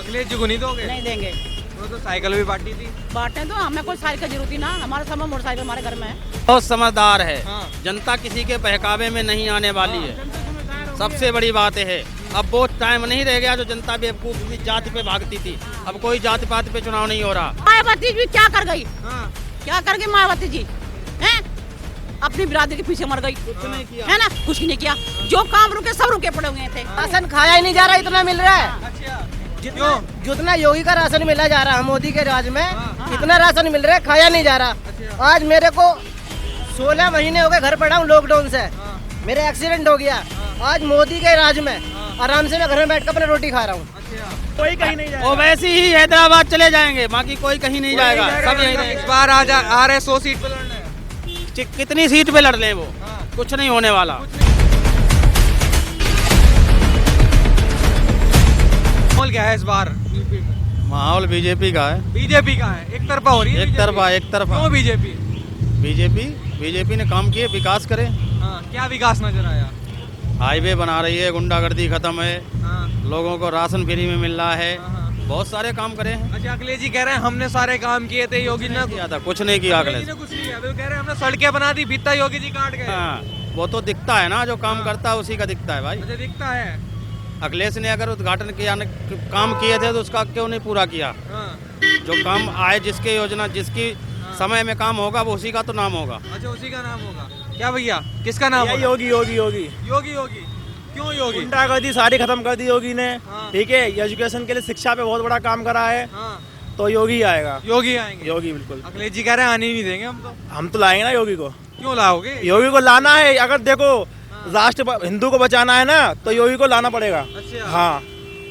अखिलेश जी को नहीं दोगे? नहीं देंगे। तो साइकिल भी बांटी थी। बांटे तो हमें कोई साइकिल की जरूरत ही ना, हमारे समय मोटरसाइकिल हमारे घर में है। बहुत समझदार है। हाँ। जनता किसी के बहकावे में नहीं आने वाली है, सबसे बड़ी बात है। अब वो टाइम नहीं रह गया जो जनता बेवकूफ अपनी जाति पे भागती थी। अब कोई जाति पाति पे चुनाव नहीं हो रहा। मायावती जी क्या कर गई? हाँ। क्या कर गई मायावती जी? हैं? अपनी बिरादरी के पीछे मर गई, नहीं किया। है ना? कुछ नहीं किया। जो काम रुके सब रुके पड़े हुए थे। राशन खाया ही नहीं जा रहा, इतना मिल रहा है। अच्छा। क्यों? जितना योगी का राशन मिला जा रहा है मोदी के राज में, हाँ। इतना राशन मिल रहा है, खाया नहीं जा रहा। अच्छा। आज मेरे को 16 महीने हो गए घर पड़ा हूँ लॉकडाउन से। हाँ। मेरे एक्सीडेंट हो गया। आज मोदी के राज में आराम से मैं घर में बैठ कर अपने रोटी खा रहा हूँ। अच्छा। कोई कहीं नहीं वो वैसे ही हैदराबाद चले जाएंगे, बाकी कोई कहीं नहीं जाएगा, सब यही इस रहेंगे। बार आ रहे 100 सीट पे लड़ने। कितनी सीट पे लड़ लें वो, हाँ। कुछ नहीं होने वाला। माहौल क्या है इस बार यूपी में? माहौल बीजेपी का है। बीजेपी का है, एक तरफा हो रही है। एक तरफा क्यों बीजेपी? बीजेपी ने काम किए, विकास करे। हाँ, क्या विकास नजर आया? हाईवे बना रही है, गुंडागर्दी खत्म है, हाँ। लोगों को राशन फ्री में मिल रहा है, हाँ। बहुत सारे काम करे हैं। अच्छा, अखिलेश जी कह रहे हैं हमने सारे काम किए थे, योगी ने किया था, कुछ नहीं किया अखिलेश जी अगले। ने कुछ नहीं किया। वो कह रहे हैं हमने सड़कें बना दी, भित्ता योगी जी काट गए। हाँ, वो तो दिखता है ना, जो काम करता है उसी का दिखता है भाई। मुझे दिखता है। अखिलेश ने अगर उद्घाटन किया काम किए थे तो उसका क्यों नहीं पूरा किया? हाँ। जो काम आए, जिसके योजना, जिसकी समय में काम होगा, वो उसी का तो नाम होगा। अच्छा, उसी का नाम होगा क्या भैया? किसका नाम होगा? योगी योगी योगी योगी योगी। क्यों योगी? गुंडागर्दी सारी खत्म कर दी योगी ने। हाँ। ठीक है, एजुकेशन के लिए शिक्षा पे बहुत बड़ा काम करा है, हाँ, तो योगी आएगा। योगी आएंगे। योगी बिल्कुल। अखिलेश जी कह रहे हैं आने ही नहीं देंगे हम तो। हम तो लाएंगे ना योगी को। क्यों लाओगे? योगी को लाना है। अगर देखो राष्ट्र हिंदू को बचाना है ना, तो योगी को लाना पड़ेगा। अच्छा। हाँ,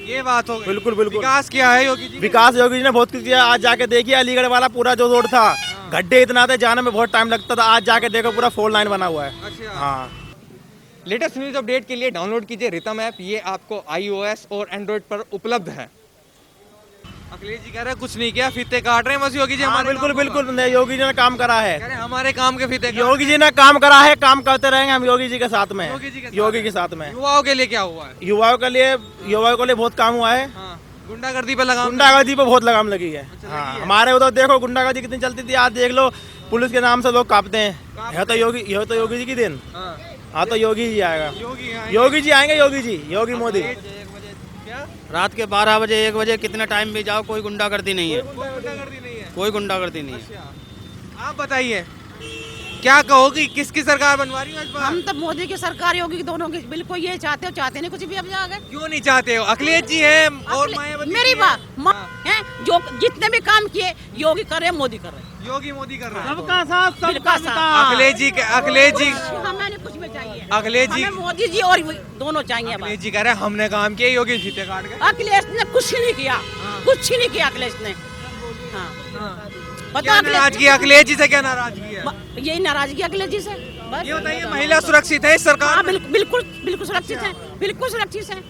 ये बात हो गई। बिल्कुल बिल्कुल। विकास किया है योगी जी? विकास योगी जी ने बहुत कुछ किया। आज जाके देखिए अलीगढ़ वाला पूरा जो रोड था, गड्ढे इतना थे, जाने में बहुत टाइम लगता था। आज जाके देखो पूरा 4 लाइन बना हुआ है। अच्छा। हाँ। लेटेस्ट न्यूज अपडेट के लिए डाउनलोड कीजिए रितम ऐप। ये आपको iOS और एंड्रॉइड पर उपलब्ध है। अखिलेश जी कह रहे हैं कुछ नहीं किया, फीते काट रहे हैं बस योगी जी। हाँ, हमारे बिल्कुल काम को। बिल्कुल नहीं, योगी जी ने काम करा है। कह रहे हैं हमारे काम के फीते काट योगी जी ने काम करा है, काम करते रहेंगे हम योगी जी के साथ में। योगी जी के साथ योगी में। के साथ में युवाओं के लिए क्या हुआ है? युवाओं के लिए बहुत काम हुआ है। हाँ, गुंडागर्दी पे लगाम। गुंडागर्दी पे बहुत लगाम लगी है। अच्छा, हाँ, लगी है। हमारे उधर देखो गुंडागर्दी कितनी चलती थी। आज देख लो पुलिस के नाम से लोग कांपते हैं। यह तो योगी जी की दिन। हाँ, हाँ, तो योगी जी आएगा। योगी आएंगे। योगी जी आएंगे, योगी जी, योगी मोदी। क्या? रात के 12 बजे 1 बजे कितने टाइम भी जाओ, कोई गुंडागर्दी नहीं है, कोई गुंडागर्दी नहीं है। कोई गुंडागर्दी नहीं है। अच्छा, आप बताइए क्या कहोगी, किसकी सरकार बनवा रही है इस बार? हम तो मोदी की सरकार, योगी की, दोनों की बिल्कुल ये चाहते हो, चाहते नहीं कुछ भी। अब आगे क्यों नहीं चाहते हो? अखिलेश जी हैं और मायावती मेरी जी बात हैं। है, जो जितने भी काम किए योगी कर रहे, मोदी कर रहे। योगी मोदी कर रहे हैं। सबका साथ, सबका साथ। अखिलेश जी हमें कुछ भी चाहिए। अखिलेश जी हमें मोदी जी और दोनों चाहिए। बस। अखिलेश जी कह रहे हैं हमने काम किया, योगी फीते काट गए। अखिलेश ने कुछ नहीं किया, कुछ ही नहीं किया अखिलेश ने। हाँ, क्या बताओ नाराजगी है? अखिलेश जी से क्या नाराजगी है? यही नाराजगी अखिलेश जी से। बस ये बताइए, महिला सुरक्षित है इस सरकार हाँ, में? बिल्कुल बिल्कुल सुरक्षित है, बिल्कुल सुरक्षित है।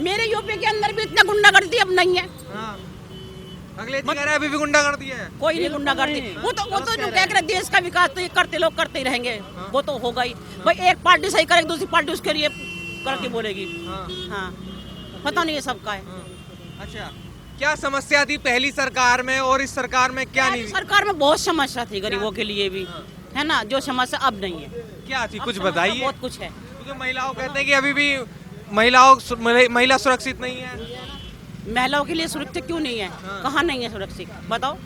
मेरे यूपी के अंदर भी इतना गुंडागर्दी अब नहीं है। हाँ। अखिलेश जी कह रहे हैं अभी भी गुंडागर्दी है। कोई नहीं गुंडागर्दी। वो तो जो कह रहे देश का विकास तो ये करते लोग करते ही रहेंगे। वो तो होगा ही भाई। एक पार्टी सही करेगी, दूसरी पार्टी उसके लिए करके बोलेगी। हाँ, पता नहीं ये सबका है। अच्छा, क्या समस्या थी पहली सरकार में और इस सरकार में क्या नहीं? सरकार में बहुत समस्या थी गरीबों के लिए भी, है ना, जो समस्या अब नहीं है। क्या थी, अब कुछ समस्या बताइए। बहुत कुछ है। क्योंकि महिलाओं कहते हैं कि अभी भी महिला सुरक्षित नहीं है। महिलाओं के लिए सुरक्षित क्यों नहीं है? कहाँ नहीं है सुरक्षित, बताओ।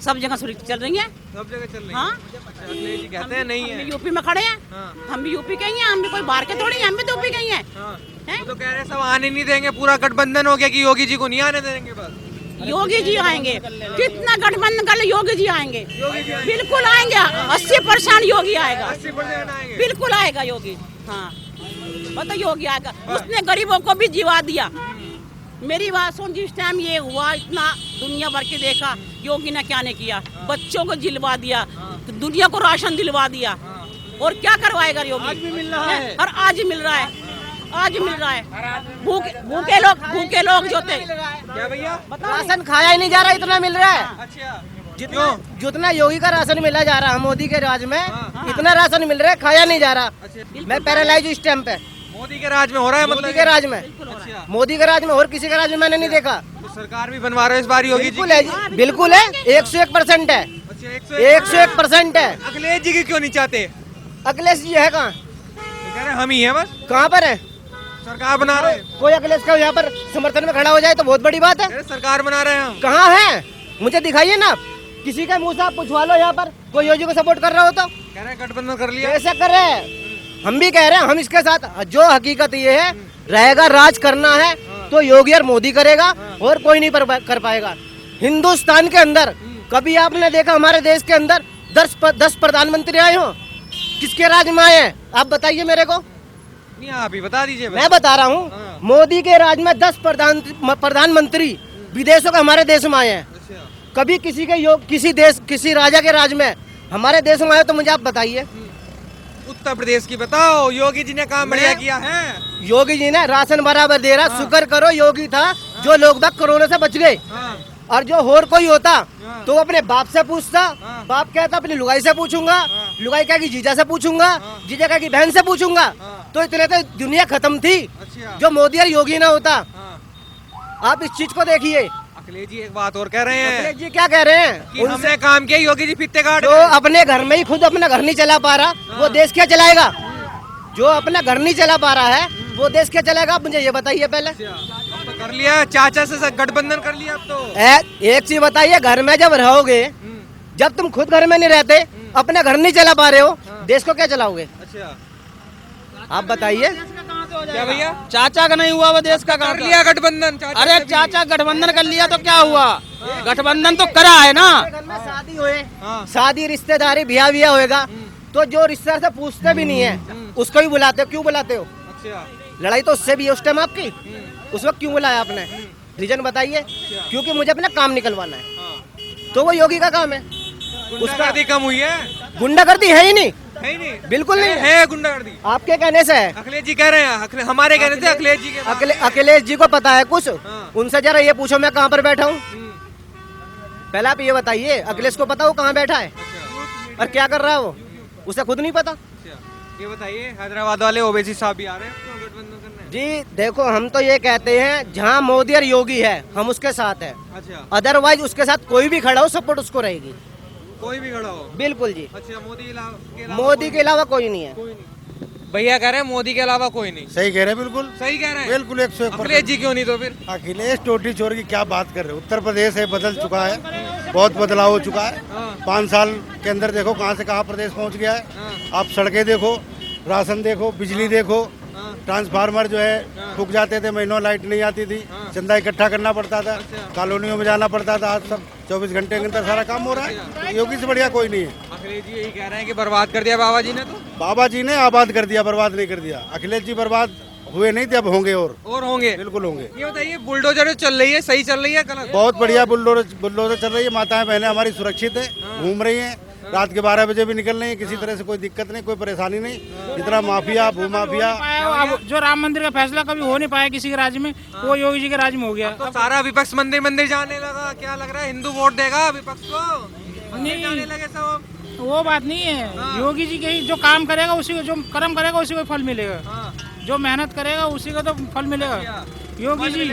सब जगह सुरक्षित चल रही है। सब जगह चल रही है। हाँ, अच्छा, अखिलेश जी कहते हैं नहीं हम है। भी यूपी में खड़े हैं। हाँ। हम भी यूपी के ही हैं, हम भी कोई बाहर के थोड़ी हैं, हम भी तो यूपी के ही हैं। हाँ। हैं? वो तो कह रहे हैं सब आने नहीं देंगे, पूरा गठबंधन हो गया कि योगी जी को नहीं आने देंगे बस। योगी जी आएंगे। कितना गठबंधन कर ले, योगी जी आएंगे। योगी जी आएंगे। बिल्कुल आएंगे। 80% योगी आएगा, 80% आएंगे। बिल्कुल आएगा योगी। हाँ, पता योगी आएगा। उसने गरीबों को भी जीवा दिया। मेरी बात सुन, जिस टाइम ये हुआ, इतना दुनिया भर के देखा, योगी ने क्या नहीं किया। बच्चों को जिलवा दिया, दुनिया को राशन दिलवा दिया। और क्या करवाएगा योगी? आज भी मिल रहा है। और आज ही मिल रहा है, आज मिल रहा है। भूखे लोग जो थे। क्या भैया? राशन खाया ही नहीं जा रहा, इतना मिल रहा है। अच्छा, जितना योगी का राशन मिला जा रहा है मोदी के राज में, इतना राशन मिल रहा है, खाया नहीं जा रहा। मैं पैरालाइज इस टाइम पे। मोदी के राज में हो रहा है, मोदी मतलब के राज में, अच्छा। मोदी के राज में और किसी के राज में मैंने नहीं देखा। तो सरकार भी बनवा रहे हो इस बार योगी जी बिल्कुल है जी, बिल्कुल है, 101% है, अच्छा 101% है। अखिलेश जी की क्यों नहीं चाहते? अखिलेश जी है कहाँ? ये कह रहे हैं हम ही हैं बस, कहाँ पर है? सरकार बना रहे हैं। कोई अखिलेश का यहाँ पर समर्थन में खड़ा हो जाए तो बहुत बड़ी बात है। कह रहे सरकार बना रहे हैं हम। कहाँ है? मुझे दिखाइए ना, किसी का मुंह से आप पूछवा लो यहाँ पर कोई योगी को सपोर्ट कर रहा हो तो। कह रहे हैं गठबंधन कर लिया। कैसे कर रहे हैं? हम भी कह रहे हैं, हम इसके साथ। जो हकीकत ये है, रहेगा राज करना है तो योगी और मोदी करेगा और कोई नहीं कर पाएगा। हिंदुस्तान के अंदर कभी आपने देखा हमारे देश के अंदर 10 प्रधानमंत्री आए हो? किसके राज में आए हैं? आप बताइए मेरे को। नहीं आप ही बता दीजिए। मैं बता रहा हूँ, मोदी के राज में 10 प्रधानमंत्री विदेशों के हमारे देश में आए हैं। कभी किसी राजा के राज में हमारे देश में आए तो मुझे आप बताइए। उत्तर प्रदेश की बताओ, योगी जी ने काम बढ़िया किया है। योगी जी ने राशन बराबर दे रहा, शुक्र करो योगी था जो लोग बाग कोरोना से बच गए। और जो और कोई होता तो वो अपने बाप से पूछता, बाप कहता अपनी लुगाई से पूछूंगा, लुगाई कहेगी जीजा से पूछूंगा, जीजा कहेगी बहन से पूछूंगा, तो इतने तो दुनिया खत्म थी। जो मोदी और योगी ना होता। आप इस चीज को देखिए। अखिलेश जी एक बात और कह रहे हैं। अखिलेश जी क्या कह रहे हैं? कि हमने काम किया, योगी जी फित्ते काट जो अपने घर में ही खुद अपना घर नहीं चला पा रहा, वो देश क्या चलाएगा? जो अपना घर नहीं चला पा रहा है वो देश क्या चलाएगा? आप मुझे ये बताइए पहले। अब तो कर लिया, चाचा से गठबंधन कर लिया अब तो। एक चीज बताइए, घर में जब रहोगे, जब तुम खुद घर में नहीं रहते, अपना घर नहीं चला पा रहे हो, देश को क्या चलाओगे? अच्छा आप बताइए। क्या भैया? चाचा का नहीं हुआ वो देश का कर लिया गठबंधन। अरे चाचा गठबंधन कर लिया तो क्या हुआ? गठबंधन तो करा है ना। घर में शादी हुए, शादी रिश्तेदारी ब्याह बिया होएगा तो जो रिश्तेदार से पूछते भी नहीं है उसको भी बुलाते हो। क्यों बुलाते हो? अच्छा लड़ाई तो उससे भी है उस टाइम आपकी। उस वक्त क्यों बुलाया आपने? रीजन बताइए। क्योंकि मुझे अपना काम निकलवाना है। तो वो योगी का काम है। उसका कम हुई है। गुंडागर्दी है ही नहीं, है ही नहीं, बिल्कुल नहीं है गुंडागर्दी। आपके कहने से है। अखिलेश जी कह रहे हैं, हमारे कहने से अखिलेश जी के। अखिलेश जी को पता है कुछ? उनसे जरा ये पूछो मैं कहाँ पर बैठा हूँ। पहले आप ये बताइए, अखिलेश को पता वो कहाँ बैठा है और क्या कर रहा है वो? उसे खुद नहीं पता। ये बताइए, हैदराबाद वाले ओवैसी साहब भी आ रहे हैं गठबंधन करने? जी देखो, हम तो ये कहते हैं जहाँ मोदी और योगी है हम उसके साथ है। अच्छा, अदरवाइज उसके साथ कोई भी खड़ा हो सपोर्ट उसको रहेगी। कोई भी खड़ा हो? बिल्कुल जी। अच्छा, मोदी के अलावा कोई नहीं है। कोई नहीं। भैया कह रहे हैं मोदी के अलावा कोई नहीं। सही कह रहे हैं, बिल्कुल सही कह रहे हैं। बिल्कुल 101%। अखिलेश जी क्यों नहीं तो फिर? अखिलेश टोटी चोर की क्या बात कर रहे हो? उत्तर प्रदेश है, बदल चुका है, बहुत बदलाव हो चुका है। 5 साल के अंदर देखो कहाँ से कहाँ प्रदेश पहुँच गया है। आप सड़कें देखो, राशन देखो, बिजली देखो, ट्रांसफार्मर जो है फूक जाते थे, महीनों लाइट नहीं आती थी, चंदा इकट्ठा करना पड़ता था, कॉलोनियों में जाना पड़ता था। आज सब 24 घंटे के अंदर सारा काम हो रहा है। योगी से बढ़िया कोई नहीं है। अखिलेश जी यही कह रहे हैं कि बर्बाद कर दिया बाबा जी ने। तो बाबा जी ने आबाद कर दिया, बर्बाद नहीं कर दिया। अखिलेश जी बर्बाद हुए नहीं थे, अब होंगे और होंगे, बिल्कुल होंगे। ये बताइए, बुलडोजर चल रही है, सही चल रही है गलत? बहुत बढ़िया बुलडोजर चल रही है। माताएं बहनें हमारी सुरक्षित है, घूम रही हैं, रात के 12 बजे भी निकल रही है। किसी तरह से कोई दिक्कत नहीं, कोई परेशानी नहीं। जितना माफिया, भूमाफिया, अब जो राम मंदिर का फैसला कभी हो नहीं पाया किसी के राज्य में, वो योगी जी के राज्य में हो गया। तो सारा विपक्ष मंदिर जाने लगा। क्या लग रहा है, हिंदू वोट देगा विपक्ष को? नहीं, जाने लगे सब। वो बात नहीं है। योगी जी के ही जो काम करेगा उसी को, जो कर्म करेगा उसी को फल मिलेगा। जो मेहनत करेगा उसी को तो फल मिलेगा। योगी जी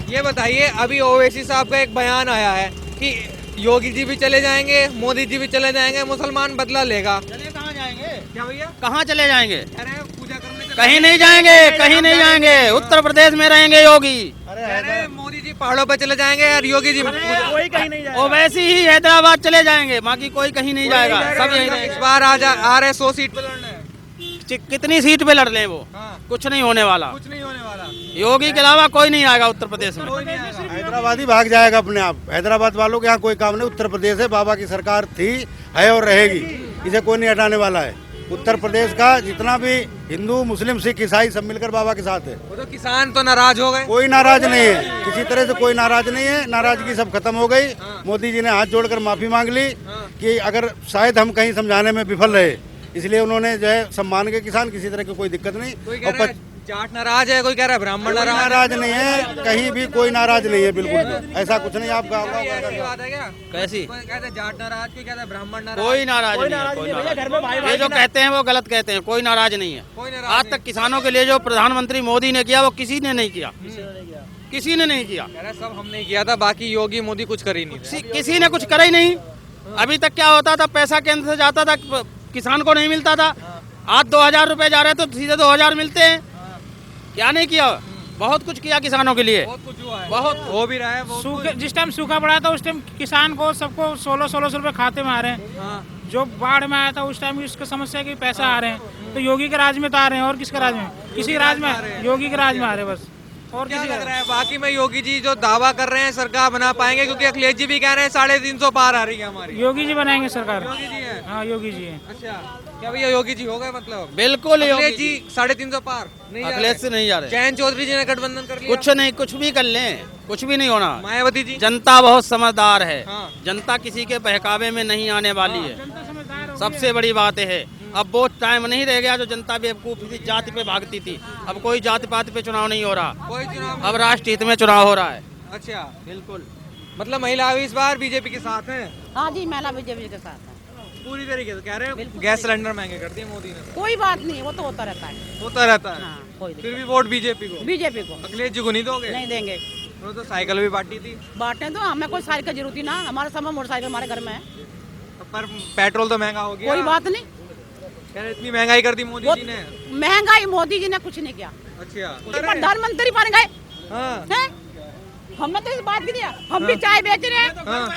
ये बताइए, अभी ओवैसी साहब का एक बयान आया है कि योगी जी भी चले जाएंगे, मोदी जी भी चले जाएंगे, मुसलमान बदला लेगा। चले कहाँ जाएंगे? क्या भैया? कहाँ चले जाएंगे? अरे पूजा करने कहीं नहीं जाएंगे, कहीं नहीं जाएंगे। उत्तर प्रदेश में रहेंगे योगी। अरे मोदी जी पहाड़ों पे चले जाएंगे और योगी जी कोई कहीं नहीं वो वैसे ही हैदराबाद चले जाएंगे, बाकी कोई कहीं नहीं जाएगा। सब यही इस रहेंगे। बार आ रहे 100 सीट पे लड़ने। कितनी सीट पे लड़ लें वो, कुछ नहीं होने वाला। कुछ नहीं होने वाला। योगी के अलावा कोई नहीं आएगा उत्तर प्रदेश में। हैदराबाद ही भाग जाएगा अपने आप। हैदराबाद वालों के यहाँ कोई काम नहीं। उत्तर प्रदेश है, बाबा की सरकार थी, है और रहेगी। इसे कोई नहीं हटाने वाला है। उत्तर प्रदेश का जितना भी हिंदू, मुस्लिम, सिख, ईसाई सब मिलकर बाबा के साथ है। वो तो किसान तो नाराज हो गए। कोई नाराज नहीं है, किसी तरह से कोई नाराज नहीं है। नाराजगी सब खत्म हो गई। मोदी जी ने हाथ जोड़कर माफी मांग ली कि अगर शायद हम कहीं समझाने में विफल रहे, इसलिए उन्होंने जो है सम्मान के किसान, किसी तरह की कोई दिक्कत नहीं। कोई कह रहा है जाट नाराज है, कोई कह रहा है ब्राह्मण नाराज नहीं है, कहीं भी कोई नाराज नहीं है, बिल्कुल भी ऐसा कुछ नहीं। आपका ऐसी बात है क्या? कैसी? कोई कहता है जाट नाराज, कोई कहता है ब्राह्मण नाराज। कोई नाराज नहीं है, कोई नाराज। ये जो कहते हैं वो गलत कहते हैं। कोई नाराज नहीं है। कोई नाराज आज तक किसानों के लिए जो प्रधानमंत्री मोदी ने किया वो किसी ने नहीं किया। किसी ने नहीं किया। कह रहे सब हमने किया था, बाकी योगी मोदी कुछ कर ही नहीं रहे। किसी ने कुछ करा ही नहीं। अभी तक क्या होता था, पैसा केंद्र से जाता था, किसान को नहीं मिलता था। आज 2000 रुपए जा रहे हैं तो सीधे 2000 मिलते हैं। क्या नहीं किया, बहुत कुछ किया किसानों के लिए, बहुत कुछ हुआ है, बहुत हो भी रहा है। बहुत सूखे जिस टाइम सूखा पड़ा था उस टाइम किसान को सबको 1600 रुपए खाते में आ रहे हैं। हाँ। जो बाढ़ में आया था उस टाइम इसका समस्या है कि पैसा आ रहे हैं, तो योगी के राज में तो आ रहे हैं। और किसके राज में? किसी राज में, योगी के राज में आ रहे हैं बस। और क्या किसी लग रहा है बाकी में योगी जी जो दावा कर रहे हैं सरकार बना पाएंगे? क्योंकि अखिलेश जी भी कह रहे हैं 350 पार आ रही है हमारी। योगी जी बनाएंगे सरकार। योगी जी है। हाँ योगी जी है। अच्छा, क्या भैया योगी जी हो गए? मतलब बिल्कुल अखिलेश जी 350 पार नहीं जा अखिलेश से रहे। नहीं जा रहे। जयंत चौधरी जी ने गठबंधन कर लिया। कुछ नहीं, कुछ भी कर लें, कुछ भी नहीं होना। मायावती जी। जनता बहुत समझदार है। हाँ। जनता किसी के बहकावे में नहीं आने वाली है, सबसे बड़ी बात है। अब वो टाइम नहीं रह गया जो जनता बेवकूफ थी, जाति पे भागती थी। अब कोई जाति पाति पे चुनाव नहीं हो रहा, कोई चुनाव अब राष्ट्र हित में चुनाव हो रहा है। अच्छा, बिल्कुल। मतलब महिला भी इस बार बीजेपी के साथ हैं हाँ जी, महिला बीजेपी के साथ है। पूरी तरीके से। कह रहे हैं बिल्कुल गैस सिलेंडर महंगे कर दिए मोदी ने। कोई बात नहीं, वो तो होता रहता है। होता रहता है। हाँ, कोई फिर भी वोट बीजेपी को, बीजेपी को अखिलेश जी को नहीं दोगे? नहीं देंगे। उन्होंने तो साइकिल भी बांटी थी। बांटने दो, हमें कोई साइकिल की जरूरत ही ना। हमारे सब मोटरसाइकिल हमारे घर में है। पर पेट्रोल तो महंगा हो गया। कोई बात नहीं। कह रहे इतनी महंगाई कर दी मोदी वो जी ने। महंगाई मोदी जी ने कुछ नहीं किया। अच्छा, प्रधानमंत्री बन गए हाँ हैं? हमने तो इस बात की दिया, हम भी चाय बेच रहे हैं। हाँ।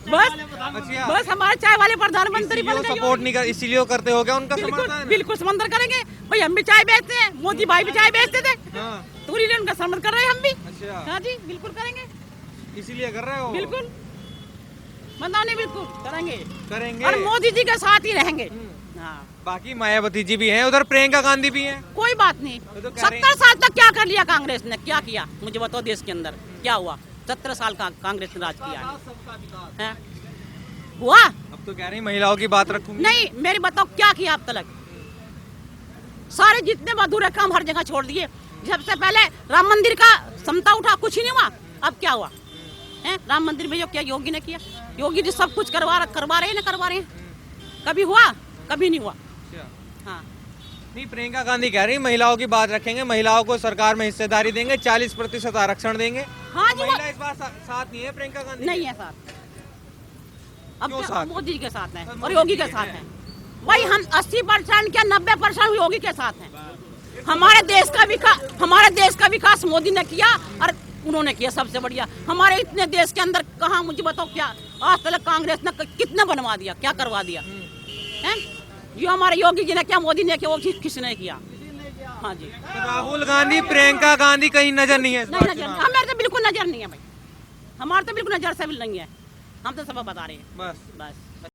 बस अच्छा, बस हमारे चाय वाले प्रधानमंत्री बन गए। सपोर्ट नहीं कर, इसीलिए वो करते हो गया उनका बिल्कुल समर्थन। बिल्कुल समर्थन करेंगे भाई। हम भी चाय बेचते हैं, मोदी भाई भी चाय बेचते थे, हाँ, तो इसीलिए उनका समर्थन कर रहे हैं हम भी। अच्छा, हाँ जी, बिल्कुल करेंगे, इसीलिए कर रहे हो? बिल्कुल बताओ, बिल्कुल करेंगे करेंगे। और मोदी जी के साथ ही रहेंगे। हाँ, बाकी मायावती जी भी हैं, उधर प्रियंका गांधी भी हैं। कोई बात नहीं। वो तो कह रहे 70 साल तक क्या कर लिया कांग्रेस ने? क्या किया मुझे बताओ? देश के अंदर क्या हुआ? 17 साल का कांग्रेस ने राज किया है। हैं? हुआ? अब तो कह रही महिलाओं की बात रखूंगी। नहीं, मेरी बताओ क्या किया अब तक? सारे जितने मधुर काम हर जगह छोड़ दिए। सबसे पहले राम मंदिर का समता उठा, कुछ ही नहीं हुआ। अब क्या हुआ है? राम मंदिर में जो क्या योगी ने किया, योगी जी सब कुछ करवा रहे हैं ना, करवा रहे हैं। कभी हुआ? कभी नहीं हुआ। अच्छा। हाँ, नहीं, प्रियंका गांधी कह रही महिलाओं की बात रखेंगे, महिलाओं को सरकार में हिस्सेदारी देंगे, 40% आरक्षण देंगे। हाँ जी, महिला इस बार साथ नहीं है प्रियंका गांधी? नहीं है साथ। अब क्यों क्या साथ? मोदी के साथ हैं और योगी के साथ हैं। भाई हम 80% क्या 90% योगी के साथ हैं। हमारे देश का विकास मोदी ने किया और उन्होंने किया सबसे बढ़िया। हमारे इतने देश के अंदर कहाँ, मुझे बताओ क्या आज तक कांग्रेस ने कितना बनवा दिया, क्या करवा दिया है? जो हमारे योगी जी ने क्या, मोदी ने किया, वो किसने किया? हाँ जी, तो राहुल गांधी, प्रियंका गांधी कहीं नजर नहीं है इस नहीं बार नजर, चुनाव में? हमारे तो बिल्कुल नजर नहीं है भाई। हमारे तो बिल्कुल नजर से भी नहीं है। हम तो सब बता रहे हैं बस बस।